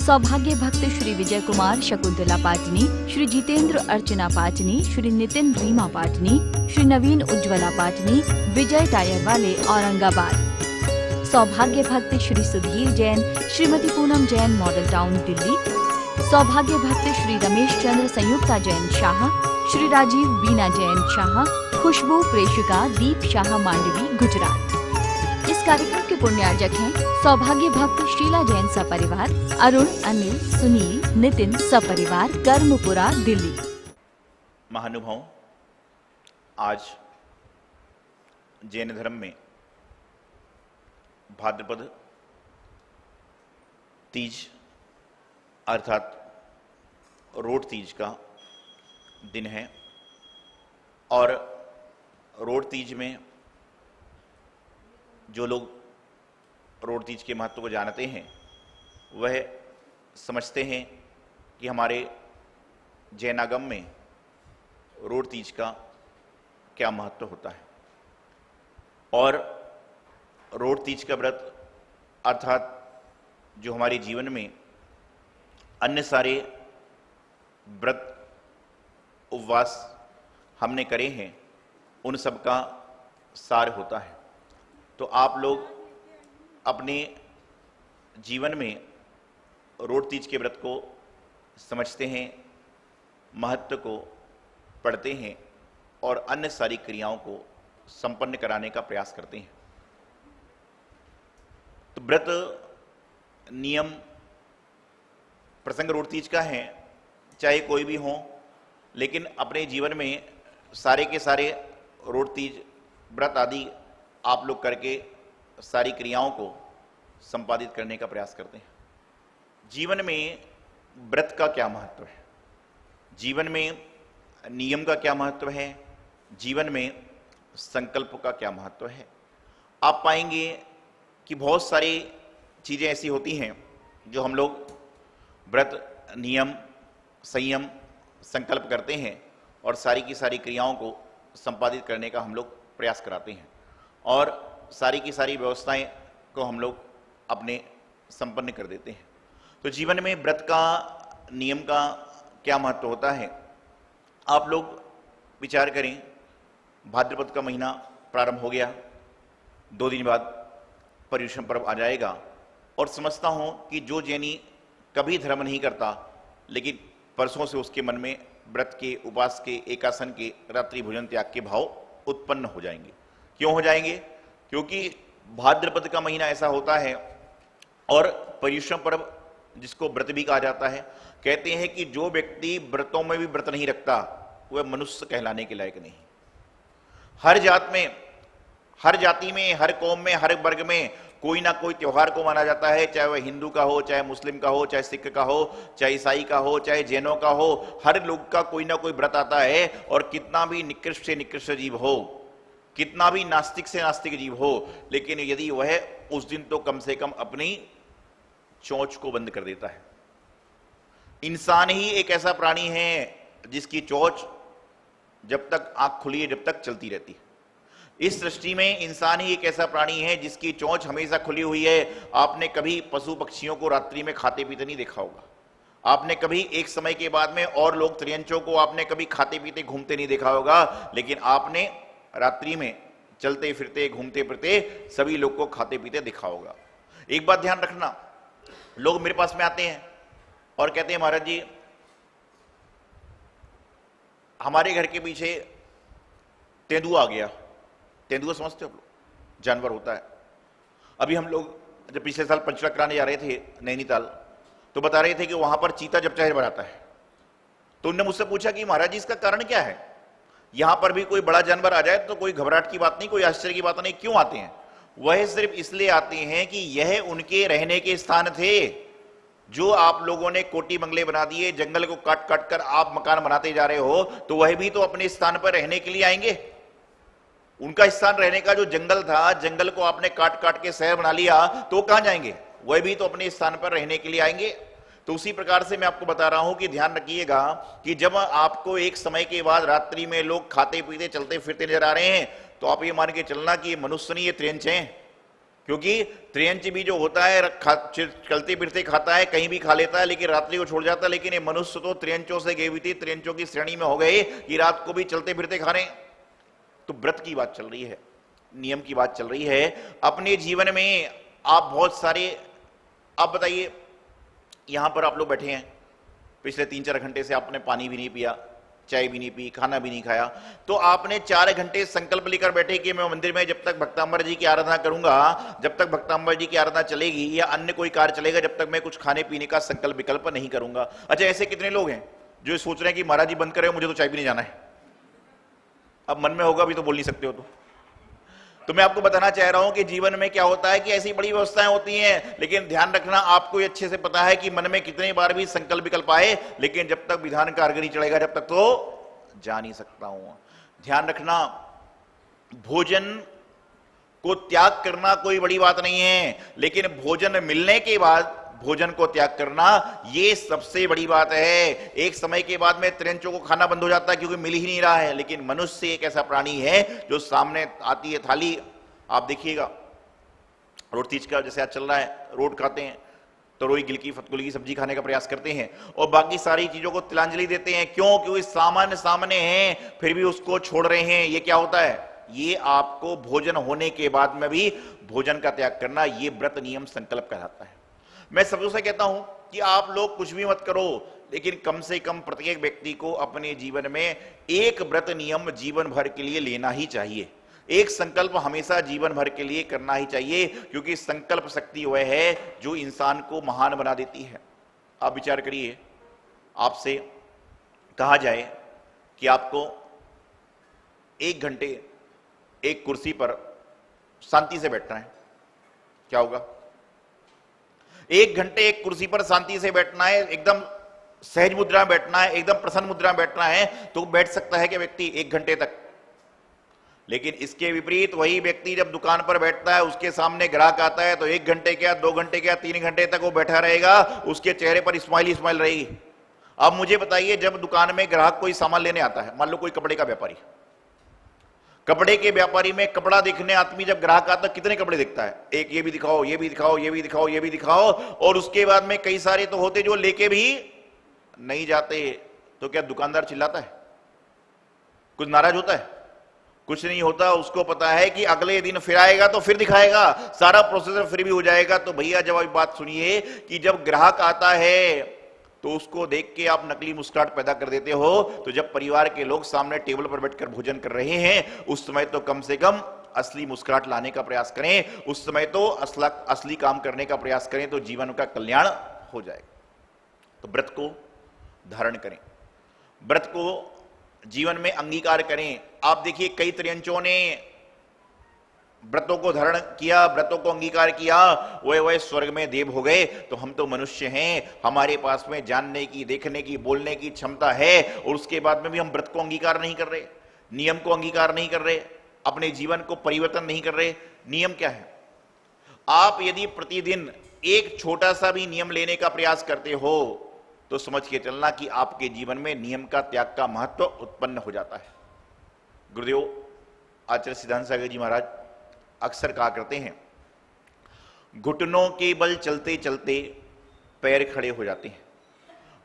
सौभाग्य भक्त श्री विजय कुमार शकुंतला पाटनी, श्री जितेंद्र अर्चना पाटनी, श्री नितिन रीमा पाटनी, श्री नवीन उज्ज्वला पाटनी, विजय टायर वाले औरंगाबाद। सौभाग्य भक्त श्री सुधीर जैन, श्रीमती पूनम जैन मॉडल टाउन दिल्ली। सौभाग्य भक्त श्री रमेश चंद्र संयुक्ता जैन शाह, श्री राजीव बीना जैन शाह, खुशबू प्रेषिका दीप शाह मांडवी गुजरात। इस कार्यक्रम के पुण्यार्जक हैं सौभाग्य भक्त शीला जैन सपरिवार, अरुण, अनिल, सुनील, नितिन सपरिवार, कर्मपुरा दिल्ली। महानुभाव, आज जैन धर्म में भाद्रपद तीज अर्थात रोड तीज का दिन है और रोड तीज में जो लोग रोड तीज के महत्व को जानते हैं वह समझते हैं कि हमारे जैनागम में रोड तीज का क्या महत्व होता है। और रोड तीज का व्रत अर्थात जो हमारे जीवन में अन्य सारे व्रत उपवास हमने करे हैं उन सब का सार होता है। तो आप लोग अपने जीवन में रोड तीज के व्रत को समझते हैं, महत्व को पढ़ते हैं और अन्य सारी क्रियाओं को संपन्न कराने का प्रयास करते हैं। तो व्रत नियम प्रसंग रोड तीज का है, चाहे कोई भी हो, लेकिन अपने जीवन में सारे के सारे रोड तीज व्रत आदि आप लोग करके सारी क्रियाओं को संपादित करने का प्रयास करते हैं। जीवन में व्रत का क्या महत्व है, जीवन में नियम का क्या महत्व है, जीवन में संकल्प का क्या महत्व है। आप पाएंगे कि बहुत सारी चीज़ें ऐसी होती हैं जो हम लोग व्रत, नियम, संयम, संकल्प करते हैं और सारी की सारी क्रियाओं को संपादित करने का हम लोग प्रयास कराते हैं और सारी की सारी व्यवस्थाएं को हम लोग अपने संपन्न कर देते हैं। तो जीवन में व्रत का, नियम का क्या महत्व होता है। आप लोग विचार करें, भाद्रपद का महीना प्रारंभ हो गया, 2 दिन बाद पर्युषण पर्व आ जाएगा और समझता हूं कि जो जैनी कभी धर्म नहीं करता लेकिन परसों से उसके मन में व्रत के, उपवास के, एकासन के, रात्रि भोजन त्याग के भाव उत्पन्न हो जाएंगे। क्यों हो जाएंगे? क्योंकि भाद्रपद का महीना ऐसा होता है और पर्युषण पर्व जिसको व्रत भी कहा जाता है, कहते हैं कि जो व्यक्ति व्रतों में भी व्रत नहीं रखता वह मनुष्य कहलाने के लायक नहीं। हर जात में, हर जाति में, हर कौम में, हर वर्ग में कोई ना कोई त्योहार को माना जाता है, चाहे वह हिंदू का हो, चाहे मुस्लिम का हो, चाहे सिख का हो, चाहे ईसाई का हो, चाहे जैनों का हो। हर लोग का कोई ना कोई व्रत आता है और कितना भी निकृष्ट से निकृष्ट जीव हो, कितना भी नास्तिक से नास्तिक जीव हो, लेकिन यदि वह उस दिन तो कम से कम अपनी चोंच को बंद कर देता है। इंसान ही एक ऐसा प्राणी है जिसकी चोंच जब तक आंख खुली है जब तक चलती रहती है। इस सृष्टि में इंसान ही एक ऐसा प्राणी है जिसकी चोंच हमेशा खुली हुई है। आपने कभी पशु पक्षियों को रात्रि में खाते पीते नहीं देखा होगा। आपने कभी एक समय के बाद में और लोग त्रियंचों को आपने कभी खाते पीते घूमते नहीं देखा होगा, लेकिन आपने रात्रि में चलते फिरते, घूमते फिरते सभी लोग को खाते पीते देखा होगा। एक बात ध्यान रखना, लोग मेरे पास में आते हैं और कहते हैं महाराज जी हमारे घर के पीछे तेंदुआ आ गया। तेंदुआ समझते हो आप लोग? जानवर होता है। अभी हम लोग जब पिछले साल पंचला कराने जा रहे थे नैनीताल, तो बता रहे थे कि वहां पर चीता जब चाहे बनाता है। तो उनने मुझसे पूछा कि महाराज जी इसका कारण क्या है, यहां पर भी कोई बड़ा जानवर आ जाए तो कोई घबराहट की बात नहीं, कोई आश्चर्य की बात नहीं, क्यों आते हैं? वह सिर्फ इसलिए आते हैं कि यह उनके रहने के स्थान थे। जो आप लोगों ने कोठी बंगले बना दिए, जंगल को काट काट कर आप मकान बनाते जा रहे हो, तो वह भी तो अपने स्थान पर रहने के लिए आएंगे। उनका स्थान रहने का जो जंगल था, जंगल को आपने काट काट के शहर बना लिया, तो कहां जाएंगे? वह भी तो अपने स्थान पर रहने के लिए आएंगे। तो उसी प्रकार से मैं आपको बता रहा हूं कि ध्यान रखिएगा कि जब आपको एक समय के बाद रात्रि में लोग खाते पीते चलते फिरते नजर आ रहे हैं, तो आप ये मान के चलना कि ये मनुष्य नहीं, ये त्रियंच हैं। क्योंकि त्रियंच भी जो होता है चलते फिरते खाता है, कहीं भी खा लेता है, लेकिन रात्रि को छोड़ जाता है। लेकिन ये मनुष्य तो त्रियंचों से गई हुई थी, त्रियंचों की श्रेणी में हो गए कि रात को भी चलते फिरते खा रहे। तो व्रत की बात चल रही है, नियम की बात चल रही है। अपने जीवन में आप बहुत सारे, आप बताइए, यहां पर आप लोग बैठे हैं, पिछले 3-4 घंटे से आपने पानी भी नहीं पिया, चाय भी नहीं पी, खाना भी नहीं खाया, तो आपने 4 घंटे संकल्प लेकर बैठे कि मैं मंदिर में जब तक भक्तांबर जी की आराधना करूंगा, जब तक भक्तांबर जी की आराधना चलेगी या अन्य कोई कार्य चलेगा, जब तक मैं कुछ खाने पीने का संकल्प विकल्प नहीं करूंगा। अच्छा, ऐसे कितने लोग हैं जो सोच रहे हैं कि महाराज जी बंद करे, मुझे तो चाय भी नहीं जाना है। अब मन में होगा भी तो बोल नहीं सकते हो। तो मैं आपको बताना चाह रहा हूं कि जीवन में क्या होता है कि ऐसी बड़ी व्यवस्थाएं होती हैं, लेकिन ध्यान रखना, आपको अच्छे से पता है कि मन में कितने बार भी संकल्प विकल्प आए, लेकिन जब तक विधान का अर्घ नहीं चढ़ेगा, जब तक तो जा नहीं सकता हूं। ध्यान रखना, भोजन को त्याग करना कोई बड़ी बात नहीं है, लेकिन भोजन मिलने के बाद भोजन को त्याग करना ये सबसे बड़ी बात है। एक समय के बाद में त्रियंचों को खाना बंद हो जाता है क्योंकि मिल ही नहीं रहा है, लेकिन मनुष्य एक ऐसा प्राणी है जो सामने आती है थाली, आप देखिएगा रोट तीज का जैसे आज चल रहा है, रोट खाते हैं, तरोई गिल की फतकुल की सब्जी खाने का प्रयास करते हैं और बाकी सारी चीजों को तिलांजलि देते हैं। क्यों? क्योंकि सामने हैं, फिर भी उसको छोड़ रहे हैं। ये क्या होता है? ये आपको भोजन होने के बाद में भी भोजन का त्याग करना, ये व्रत नियम संकल्प कहलाता है। मैं सबों से कहता हूं कि आप लोग कुछ भी मत करो, लेकिन कम से कम प्रत्येक व्यक्ति को अपने जीवन में एक व्रत नियम जीवन भर के लिए लेना ही चाहिए। एक संकल्प हमेशा जीवन भर के लिए करना ही चाहिए, क्योंकि संकल्प शक्ति वह है जो इंसान को महान बना देती है। आप विचार करिए, आपसे कहा जाए कि आपको 1 घंटे एक कुर्सी पर शांति से बैठना है, क्या होगा? 1 घंटे एक कुर्सी पर शांति से बैठना है, एकदम सहज मुद्रा में बैठना है, एकदम प्रसन्न मुद्रा में बैठना है, तो बैठ सकता है कि व्यक्ति 1 घंटे तक। लेकिन इसके विपरीत वही व्यक्ति जब दुकान पर बैठता है, उसके सामने ग्राहक आता है, तो 1 घंटे क्या, 2 घंटे क्या, 3 घंटे तक वो बैठा रहेगा, उसके चेहरे पर स्माइल ही स्माइल रहेगी। अब मुझे बताइए, जब दुकान में ग्राहक कोई सामान लेने आता है, मान लो कोई कपड़े का व्यापारी, कपड़े के व्यापारी में कपड़ा देखने आदमी जब ग्राहक आता है, कितने कपड़े देखता है? एक ये भी दिखाओ, ये भी दिखाओ, ये भी दिखाओ, ये भी दिखाओ, और उसके बाद में कई सारे तो होते जो लेके भी नहीं जाते। तो क्या दुकानदार चिल्लाता है? कुछ नाराज होता है? कुछ नहीं होता। उसको पता है कि अगले दिन फिर आएगा तो फिर दिखाएगा, सारा प्रोसेसर फिर भी हो जाएगा। तो भैया जब आप बात सुनिए कि जब ग्राहक आता है तो उसको देख के आप नकली मुस्कुराहट पैदा कर देते हो, तो जब परिवार के लोग सामने टेबल पर बैठकर भोजन कर रहे हैं, उस समय तो कम से कम असली मुस्कुराहट लाने का प्रयास करें, उस समय तो असली काम करने का प्रयास करें, तो जीवन का कल्याण हो जाएगा। तो व्रत को धारण करें, व्रत को जीवन में अंगीकार करें। आप देखिए, कई त्रियंचों ने व्रतों को धारण किया, व्रतों को अंगीकार किया, वह स्वर्ग में देव हो गए। तो हम तो मनुष्य हैं, हमारे पास में जानने की, देखने की, बोलने की क्षमता है, और उसके बाद में भी हम व्रत को अंगीकार नहीं कर रहे, नियम को अंगीकार नहीं कर रहे, अपने जीवन को परिवर्तन नहीं कर रहे। नियम क्या है? आप यदि प्रतिदिन एक छोटा सा भी नियम लेने का प्रयास करते हो, तो समझ के चलना कि आपके जीवन में नियम का त्याग का महत्व उत्पन्न हो जाता है। गुरुदेव आचार्य सिद्धांत सागर जी महाराज अक्सर कहा करते हैं, घुटनों के बल चलते चलते पैर खड़े हो जाते हैं,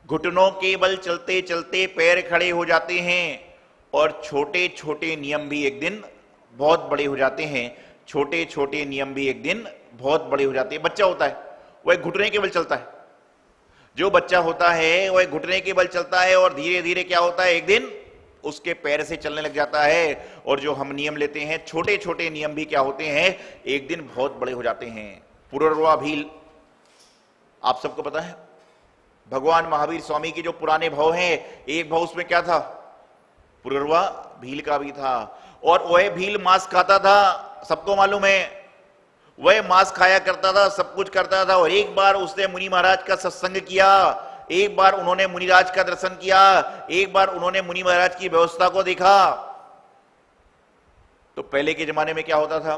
घुटनों के बल चलते चलते पैर खड़े हो जाते हैं, और छोटे छोटे नियम भी एक दिन बहुत बड़े हो जाते हैं, छोटे छोटे नियम भी एक दिन बहुत बड़े हो जाते हैं। बच्चा होता है वह घुटने के बल चलता है, जो बच्चा होता है वह घुटने के बल चलता है, और धीरे धीरे क्या होता है, एक दिन उसके पैर से चलने लग जाता है। और जो हम नियम लेते हैं, छोटे छोटे नियम भी क्या होते हैं, एक दिन बहुत बड़े हो जाते हैं। पुरर्वा भील, आप सबको पता है, भगवान महावीर स्वामी के जो पुराने भाव हैं, एक भाव उसमें क्या था, पुरर्वा भील का भी था। और वह भील मांस खाता था, सबको मालूम है, वह मांस खाया करता था, सब कुछ करता था। और एक बार उसने मुनि महाराज का सत्संग किया, एक बार उन्होंने मुनिराज का दर्शन किया, एक बार उन्होंने मुनि महाराज की व्यवस्था को देखा। तो पहले के जमाने में क्या होता था,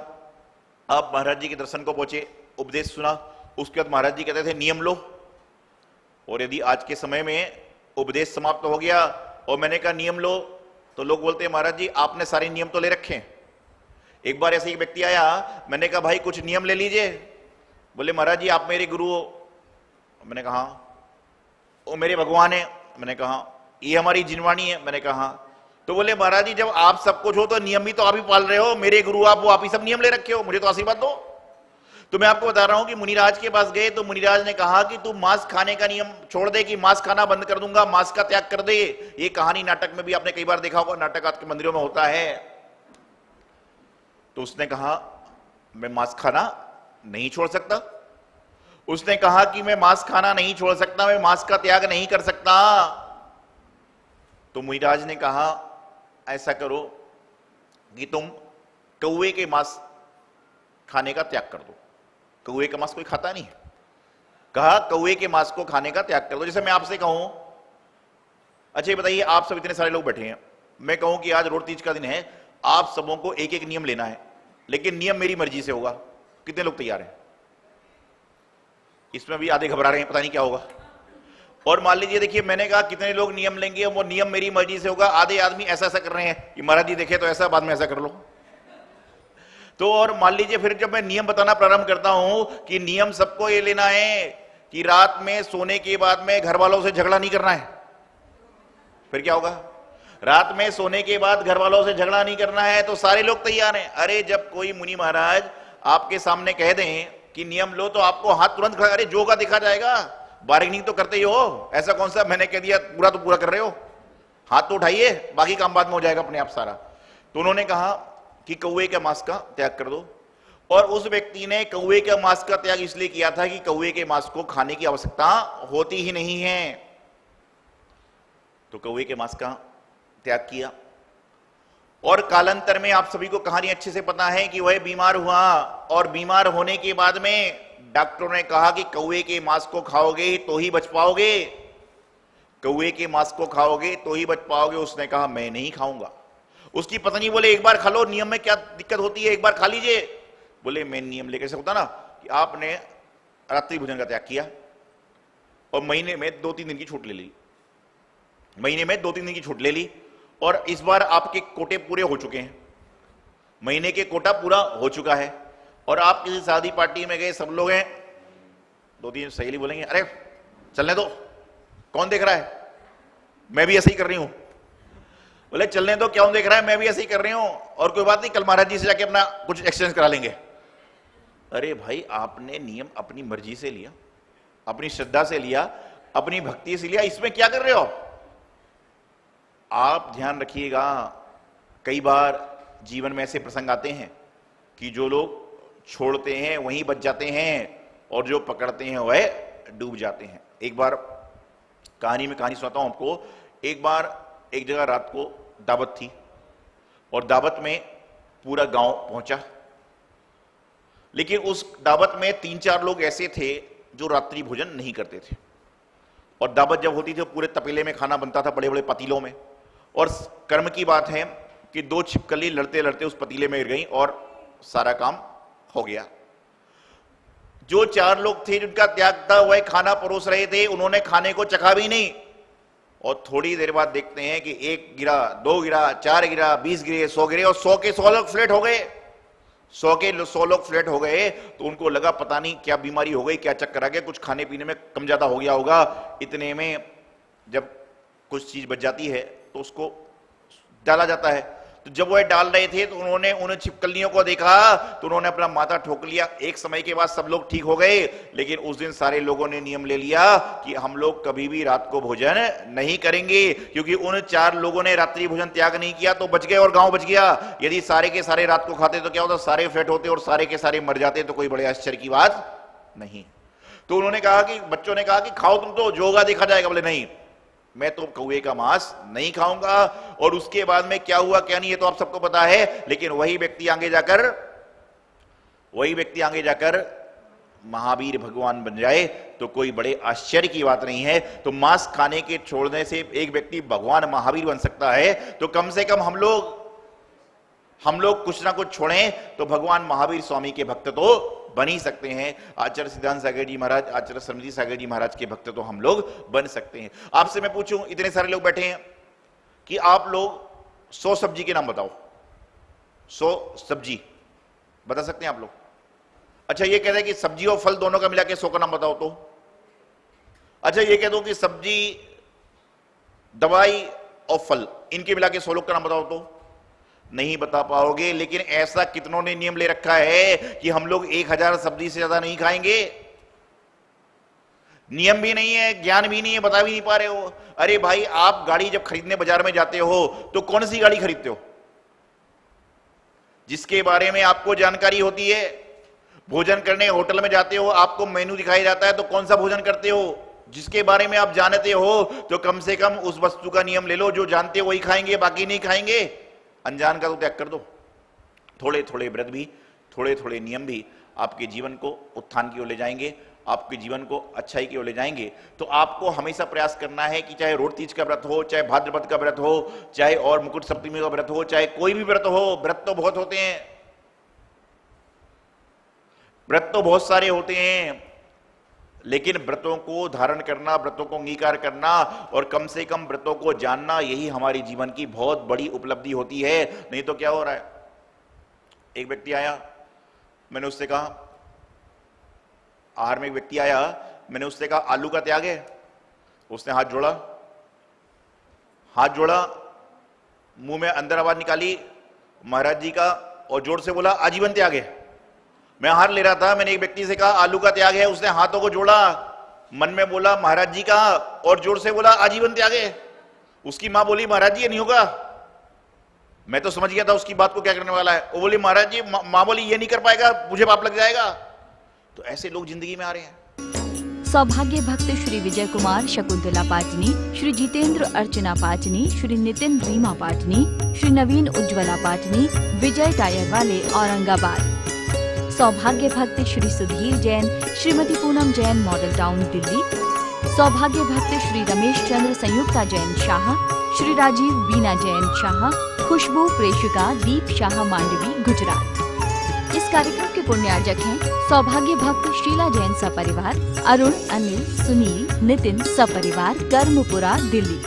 आप महाराज जी के दर्शन को पहुंचे, उपदेश सुना, उसके बाद महाराज जी कहते थे नियम लो। और यदि आज के समय में उपदेश समाप्त हो गया और मैंने कहा नियम लो, तो लोग बोलते हैं महाराज जी आपने सारे नियम तो ले रखे हैं, एक बार ऐसे एक व्यक्ति आया, मैंने कहा भाई कुछ नियम ले लीजिए। बोले महाराज जी आप मेरे गुरु हो। मैंने कहा वो मेरे भगवान है। मैंने कहा ये हमारी जिनवाणी है। मैंने कहा तो बोले महाराज जी जब आप सब कुछ हो तो नियम भी तो आप ही पाल रहे हो, मेरे गुरु आप वो, आप ही सब नियम ले रखे हो, मुझे तो आशीर्वाद दो। तो मैं आपको बता रहा हूं कि मुनिराज के पास गए तो मुनिराज ने कहा कि तू मांस खाने का नियम छोड़ दे, कि मांस खाना बंद कर दूंगा, मांस का त्याग कर दे। ये कहानी नाटक में भी आपने कई बार देखा होगा, नाटक आपके मंदिरों में होता है। तो उसने कहा मैं मांस खाना नहीं छोड़ सकता। उसने कहा कि मैं मांस खाना नहीं छोड़ सकता, मैं मांस का त्याग नहीं कर सकता। तो मुनिराज ने कहा ऐसा करो कि तुम कौवे के मांस खाने का त्याग कर दो। कौवे का मांस कोई खाता नहीं है। कहा कौवे के मांस को खाने का त्याग कर दो। जैसे मैं आपसे कहूं, अच्छा ये बताइए आप सब इतने सारे लोग बैठे हैं, मैं कहूं कि आज रोड तीज का दिन है, आप सबों को एक एक नियम लेना है, लेकिन नियम मेरी मर्जी से होगा, कितने लोग तैयार हैं? इसमें भी आधे घबरा रहे हैं, पता नहीं क्या होगा। और मान लीजिए देखिए मैंने कहा कितने लोग नियम लेंगे, वो नियम मेरी मर्जी से होगा। आधे आदमी ऐसा ऐसा कर रहे हैं कि महाराज जी देखे तो ऐसा, बाद में ऐसा कर लो। तो और मान लीजिए फिर जब मैं नियम बताना प्रारंभ करता हूं कि नियम सबको ये लेना है कि रात में सोने के बाद में घर वालों से झगड़ा नहीं करना है, फिर क्या होगा? रात में सोने के बाद घर वालों से झगड़ा नहीं करना है, तो सारे लोग तैयार हैं। अरे जब कोई मुनि महाराज आपके सामने कह दें कि नियम लो तो आपको हाथ तुरंत खड़ा, अरे जो का देखा जाएगा, बार्गेनिंग तो करते ही हो, ऐसा कौन सा मैंने कह दिया पूरा तो पूरा कर रहे हो, हाथ तो उठाइए, बाकी काम बाद में हो जाएगा अपने आप सारा। तो उन्होंने कहा कि कौवे के मांस का त्याग कर दो। और उस व्यक्ति ने कौवे के मांस का त्याग इसलिए किया था कि कौवे के मांस को खाने की आवश्यकता होती ही नहीं है। तो कौवे के मांस का त्याग किया। और कालांतर में आप सभी को कहानी अच्छे से पता है कि वह बीमार हुआ, और बीमार होने के बाद में डॉक्टरों ने कहा कि कौवे के मांस को खाओगे तो ही बच पाओगे, कौवे के मांस को खाओगे तो ही बच पाओगे। उसने कहा मैं नहीं खाऊंगा। उसकी पत्नी बोले एक बार खा लो, नियम में क्या दिक्कत होती है, एक बार खा लीजिए। बोले मैं नियम लेकर से होता ना कि आपने रात्रि भोजन का त्याग किया और महीने में 2-3 दिन की छूट ले ली, महीने में 2-3 दिन की छूट ले ली, और इस बार आपके कोटे पूरे हो चुके हैं, महीने के कोटा पूरा हो चुका है। और आप किसी शादी पार्टी में गए, सब लोग हैं, 2-3 सहेली बोलेंगे अरे चलने दो, कौन देख रहा है, मैं भी ऐसे ही कर रही हूं। बोले चलने दो, क्या देख रहा है, मैं भी ऐसे ही कर रही हूं, और कोई बात नहीं, कल महाराज जी से जाके अपना कुछ एक्सचेंज करा लेंगे। अरे भाई आपने नियम अपनी मर्जी से लिया, अपनी श्रद्धा से लिया, अपनी भक्ति से लिया, इसमें क्या कर रहे हो आप? ध्यान रखिएगा, कई बार जीवन में ऐसे प्रसंग आते हैं कि जो लोग छोड़ते हैं वहीं बच जाते हैं, और जो पकड़ते हैं वह डूब जाते हैं। एक बार कहानी में कहानी सुनाता हूं आपको। एक बार एक जगह रात को दावत थी, और दावत में पूरा गांव पहुंचा, लेकिन उस दावत में 3-4 लोग ऐसे थे जो रात्रि भोजन नहीं करते थे। और दावत जब होती थी पूरे तपेले में खाना बनता था, बड़े बड़े पतीलों में, और कर्म की बात है कि 2 छिपकली लड़ते लड़ते उस पतीले में गिर गई और सारा काम हो गया। जो 4 लोग थे जिनका त्याग था वह खाना परोस रहे थे, उन्होंने खाने को चखा भी नहीं, और थोड़ी देर बाद देखते हैं कि 1 गिरा, 2 गिरा, 4 गिरा, 20 गिरे, 100 गिरे, और 100 के 100 लोग फ्लैट हो गए। 100 के 100 लोग फ्लैट हो गए। तो उनको लगा पता नहीं क्या बीमारी हो गई, क्या चक्कर आ गया, कुछ खाने पीने में कम ज्यादा हो गया होगा। इतने में जब कुछ चीज बच जाती है तो उसको डाला जाता है। तो जब वह डाल रहे थे तो उन्होंने उन छिपकलियों को देखा, तो उन्होंने अपना माथा ठोक लिया। एक समय के बाद सब लोग ठीक हो गए, लेकिन उस दिन सारे लोगों ने नियम ले लिया कि हम लोग कभी भी रात को भोजन नहीं करेंगे, क्योंकि उन 4 लोगों ने रात्रि भोजन त्याग नहीं किया तो बच गए और गांव बच गया। यदि सारे के सारे रात को खाते तो क्या होता, सारे फ्लैट होते और सारे के सारे मर जाते, तो कोई बड़े आश्चर्य की बात नहीं। तो उन्होंने कहा कि बच्चों ने कहा कि खाओ तुम, तो जो होगा देखा जाएगा। बोले नहीं, मैं तो कौवे का मांस नहीं खाऊंगा। और उसके बाद में क्या हुआ क्या नहीं ये तो आप सबको पता है, लेकिन वही व्यक्ति आगे जाकर महावीर भगवान बन जाए तो कोई बड़े आश्चर्य की बात नहीं है। तो मांस खाने के छोड़ने से एक व्यक्ति भगवान महावीर बन सकता है, तो कम से कम हम लोग कुछ ना कुछ छोड़ें तो भगवान महावीर स्वामी के भक्त तो बन ही सकते हैं। आचार्य सिद्धांत सागर जी महाराज, आचार्य समझी सागर जी महाराज के भक्त तो हम लोग बन सकते हैं। आपसे मैं पूछूं, इतने सारे लोग बैठे हैं कि आप लोग 100 सब्जी के नाम बताओ, 100 सब्जी बता सकते हैं आप लोग? अच्छा ये कह रहे हैं कि सब्जी और फल दोनों का मिला के 100 का नाम बताओ तो। अच्छा ये कह दो कि सब्जी, दवाई और फल इनके मिला के 100 लोग का नाम बताओ तो नहीं बता पाओगे। लेकिन ऐसा कितनों ने नियम ले रखा है कि हम लोग 1000 सब्जी से ज्यादा नहीं खाएंगे। नियम भी नहीं है, ज्ञान भी नहीं है, बता भी नहीं पा रहे हो। अरे भाई, आप गाड़ी जब खरीदने बाजार में जाते हो तो कौन सी गाड़ी खरीदते हो? जिसके बारे में आपको जानकारी होती है। भोजन करने होटल में जाते हो, आपको मेनू दिखाया जाता है, तो कौन सा भोजन करते हो? जिसके बारे में आप जानते हो। तो कम से कम उस वस्तु का नियम ले लो, जो जानते हो वही खाएंगे, बाकी नहीं खाएंगे। अनजान का तो त्याग कर दो। थोड़े थोड़े व्रत भी, थोड़े थोड़े नियम भी आपके जीवन को उत्थान की ओर ले जाएंगे, आपके जीवन को अच्छाई की ओर ले जाएंगे। तो आपको हमेशा प्रयास करना है कि चाहे रोट तीज का व्रत हो, चाहे भाद्रपद का व्रत हो, चाहे और मुकुट सप्तमी का व्रत हो, चाहे कोई भी व्रत हो। व्रत तो बहुत होते हैं, व्रत तो बहुत सारे होते हैं, लेकिन व्रतों को धारण करना, व्रतों को अंगीकार करना और कम से कम व्रतों को जानना, यही हमारी जीवन की बहुत बड़ी उपलब्धि होती है। नहीं तो क्या हो रहा है, एक व्यक्ति आया, मैंने उससे कहा, आहार में एक व्यक्ति आया, मैंने उससे कहा आलू का त्याग है? उसने हाथ जोड़ा, मुंह में अंदर आवाज निकाली महाराज जी का, और जोर से बोला आजीवन त्याग है। मैं आहार ले रहा था, मैंने एक व्यक्ति से कहा आलू का त्याग है, उसने हाथों को जोड़ा, मन में बोला महाराज जी का, और जोर से बोला आजीवन त्याग है। उसकी मां बोली महाराज जी ये नहीं होगा। मैं तो समझ गया था उसकी बात को क्या करने वाला है। वो बोली महाराज जी, मां बोली ये नहीं कर पाएगा, मुझे पाप लग जाएगा। तो ऐसे लोग जिंदगी में आ रहे हैं। सौभाग्य भक्त श्री विजय कुमार शकुंतला पाटनी, श्री जितेंद्र अर्चना पाटनी, श्री नितिन रीमा पाटनी, श्री नवीन उज्ज्वला पाटनी, विजय टायर वाले औरंगाबाद। सौभाग्य भक्त श्री सुधीर जैन, श्रीमती पूनम जैन मॉडल टाउन दिल्ली। सौभाग्य भक्त श्री रमेश चंद्र संयुक्ता जैन शाह, श्री राजीव बीना जैन शाह, खुशबू प्रेषिका दीप शाह मांडवी गुजरात। इस कार्यक्रम के पुण्यार्जक हैं सौभाग्य भक्त शीला जैन सपरिवार, अरुण, अनिल, सुनील, नितिन सपरिवार, कर्मपुरा दिल्ली।